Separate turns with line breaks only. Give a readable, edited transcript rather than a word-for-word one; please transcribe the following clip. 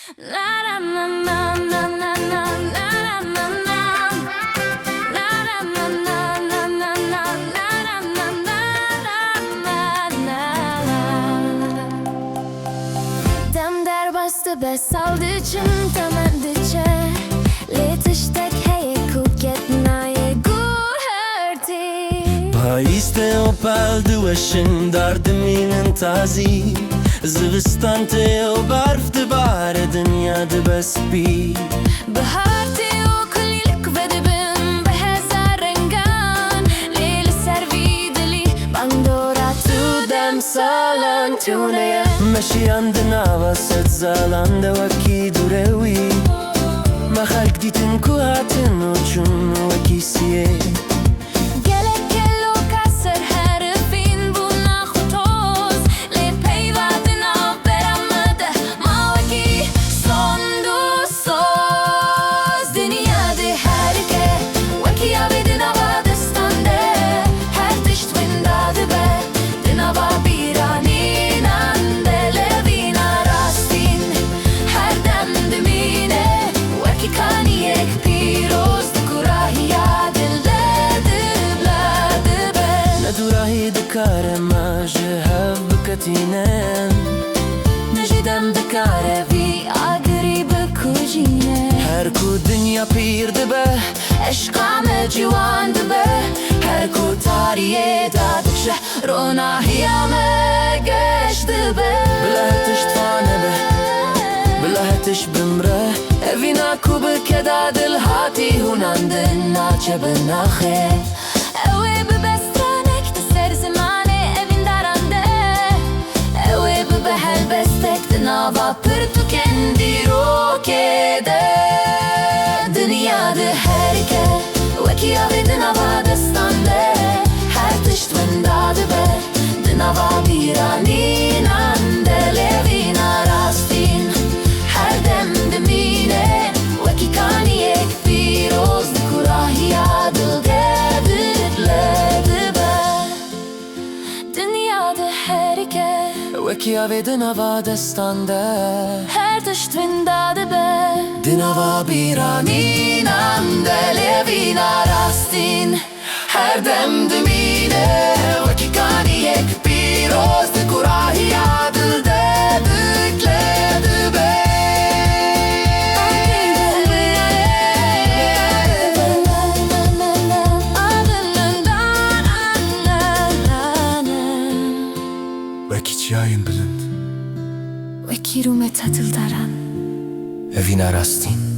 Dem derbas dibe diçin temen diçe le tiştek heye nayê Kurdî.
Payîste o peldiweşin derdimînin tazî zivistan tê o berf dibare dinya dibe spî.
Bihar tê o kulîlk ve dibin bi hezar rengan lê li ser vî dilî bandora tu dem salan tûneye.
Meşiyan di nava sed zalan de wekî dûre wî me xelk dîtin ku hatin û çûn wekî siyê.
Gelek keloka ser herifîn bû nax û toz lê peyva di nav bera me de ma wekî sond û soz. Dinya dê herike wekî avê di nava destan de her tişt winda dibe di nava bîranînan de Evîna Rastin her dem dimîne wekî kaniyek pîroz di kurahiya dil de dibe dibe.
Ne durahî dikare me ji hev biketînin
Ne jî dem dikare vî agirî bikujîne.
her ku dinya pîr dibe
Eşqa me ciwan dibe her ku tariyê da dikşe ronahiya me geş dibe.
bila tişt fane be bila tişt bimre
Evîna ku bike da dil hatî hûnan din naçe binaxe. Ew ê bibe stranek di ser zimanê evîn daran de. Ew ê bibe helbestek di nava pirtûkên dîrokê de. Dinya di herike wekî avê di nava destan de her tişt winda dibe di nava bîranînan de Evîna Rastin her dem dimîne wekî kaniyek pîroz di kurahiya dilgedik le dibe. Dinya di herike
wekî avê di nava destan de
her tişt winda dibe
di nava
bîranînan de Evîna Rastin her dem dimîne wekî kaniyek pîroz di kurahiya dilgedik le dibe.
wekî çiyayên bilind.
Wekî rûmet hetil daran
Evîna Rastin.